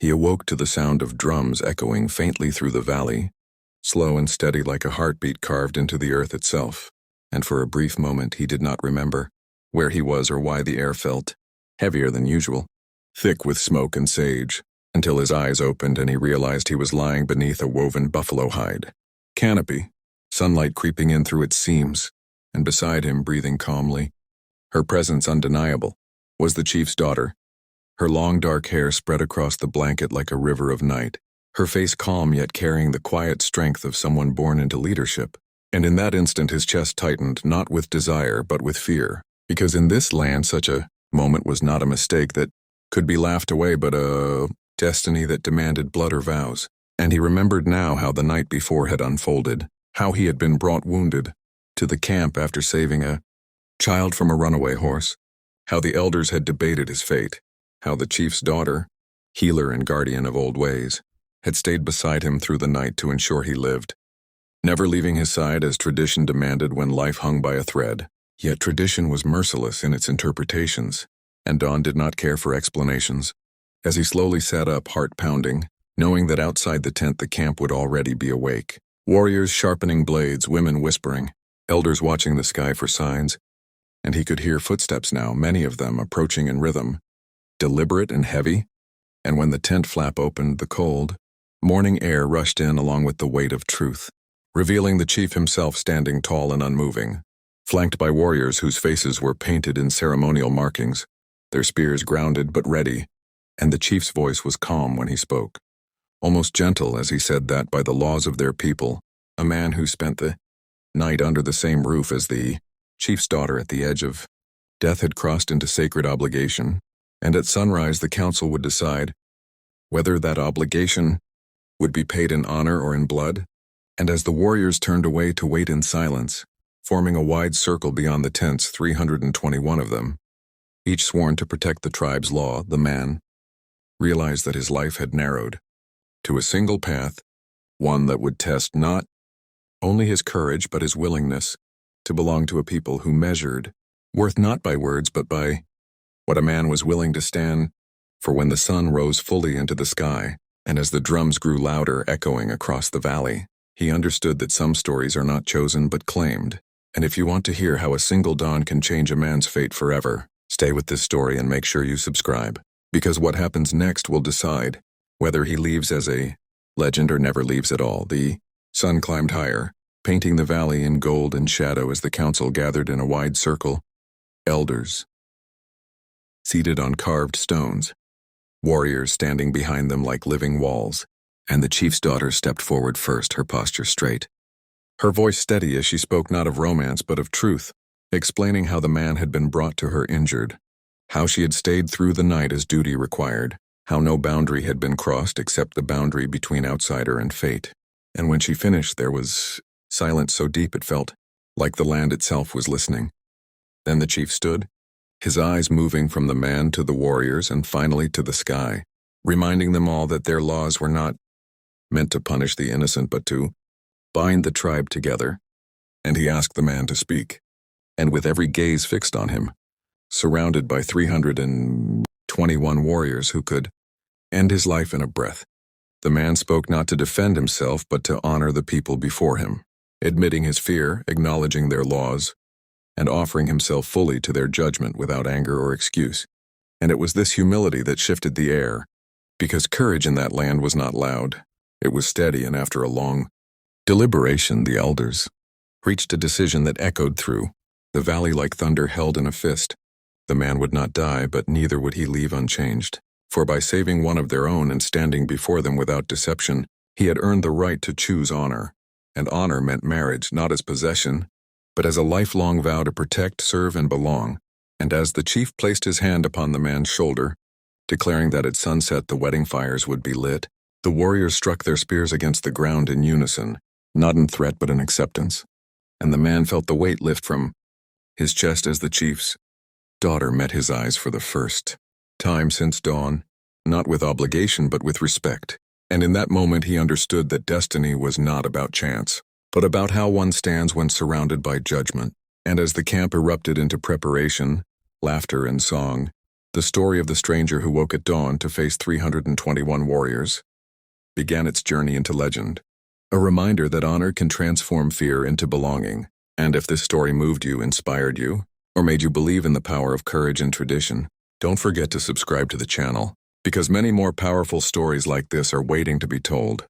He awoke to the sound of drums echoing faintly through the valley, slow and steady like a heartbeat carved into the earth itself, and for a brief moment he did not remember where he was or why the air felt heavier than usual, thick with smoke and sage, until his eyes opened and he realized he was lying beneath a woven buffalo hide canopy, sunlight creeping in through its seams, and beside him, breathing calmly, her presence undeniable, was the chief's daughter, her long dark hair spread across the blanket like a river of night, her face calm yet carrying the quiet strength of someone born into leadership. And in that instant his chest tightened, not with desire but with fear, because in this land such a moment was not a mistake that could be laughed away but a destiny that demanded blood or vows. And he remembered now how the night before had unfolded, how he had been brought wounded to the camp after saving a child from a runaway horse, how the elders had debated his fate, how the chief's daughter, healer and guardian of old ways, had stayed beside him through the night to ensure he lived, never leaving his side as tradition demanded when life hung by a thread. Yet tradition was merciless in its interpretations, and Dawn did not care for explanations. As he slowly sat up, heart pounding, knowing that outside the tent the camp would already be awake, warriors sharpening blades, women whispering, elders watching the sky for signs, and he could hear footsteps now, many of them approaching in rhythm, deliberate and heavy, and when the tent flap opened, the cold, morning air rushed in along with the weight of truth, revealing the chief himself standing tall and unmoving, flanked by warriors whose faces were painted in ceremonial markings, their spears grounded but ready, and the chief's voice was calm when he spoke, almost gentle as he said that by the laws of their people, a man who spent the night under the same roof as the chief's daughter at the edge of death had crossed into sacred obligation, and at sunrise the council would decide whether that obligation would be paid in honor or in blood. And as the warriors turned away to wait in silence, forming a wide circle beyond the tents, 321 of them, each sworn to protect the tribe's law, the man realized that his life had narrowed to a single path, one that would test not only his courage but his willingness to belong to a people who measured worth not by words but by what a man was willing to stand for when the sun rose fully into the sky, and as the drums grew louder, echoing across the valley. He understood that some stories are not chosen but claimed, and if you want to hear how a single dawn can change a man's fate forever, stay with this story and make sure you subscribe, because what happens next will decide whether he leaves as a legend or never leaves at all. The sun climbed higher, painting the valley in gold and shadow as the council gathered in a wide circle, elders seated on carved stones, warriors standing behind them like living walls, and the chief's daughter stepped forward first, her posture straight, her voice steady as she spoke not of romance but of truth, explaining how the man had been brought to her injured, how she had stayed through the night as duty required, how no boundary had been crossed except the boundary between outsider and fate. And when she finished, there was silence so deep it felt like the land itself was listening. Then the chief stood, his eyes moving from the man to the warriors and finally to the sky, reminding them all that their laws were not meant to punish the innocent but to bind the tribe together. And he asked the man to speak. And with every gaze fixed on him, surrounded by 321 warriors who could end his life in a breath, the man spoke not to defend himself but to honor the people before him, admitting his fear, acknowledging their laws, and offering himself fully to their judgment without anger or excuse. And it was this humility that shifted the air, because courage in that land was not loud. It was steady, and after a long deliberation, the elders reached a decision that echoed through the valley like thunder held in a fist. The man would not die, but neither would he leave unchanged. For by saving one of their own and standing before them without deception, he had earned the right to choose honor. And honor meant marriage, not as possession, but as a lifelong vow to protect, serve, and belong. And as the chief placed his hand upon the man's shoulder, declaring that at sunset the wedding fires would be lit, the warriors struck their spears against the ground in unison, not in threat but in acceptance. And the man felt the weight lift from his chest as the chief's daughter met his eyes for the first time since dawn, not with obligation but with respect. And in that moment he understood that destiny was not about chance, but about how one stands when surrounded by judgment. And as the camp erupted into preparation, laughter and song, The story of the stranger who woke at dawn to face 321 warriors began its journey into legend. A reminder that honor can transform fear into belonging. And if this story moved you, inspired you, or made you believe in the power of courage and tradition, don't forget to subscribe to the channel, because many more powerful stories like this are waiting to be told.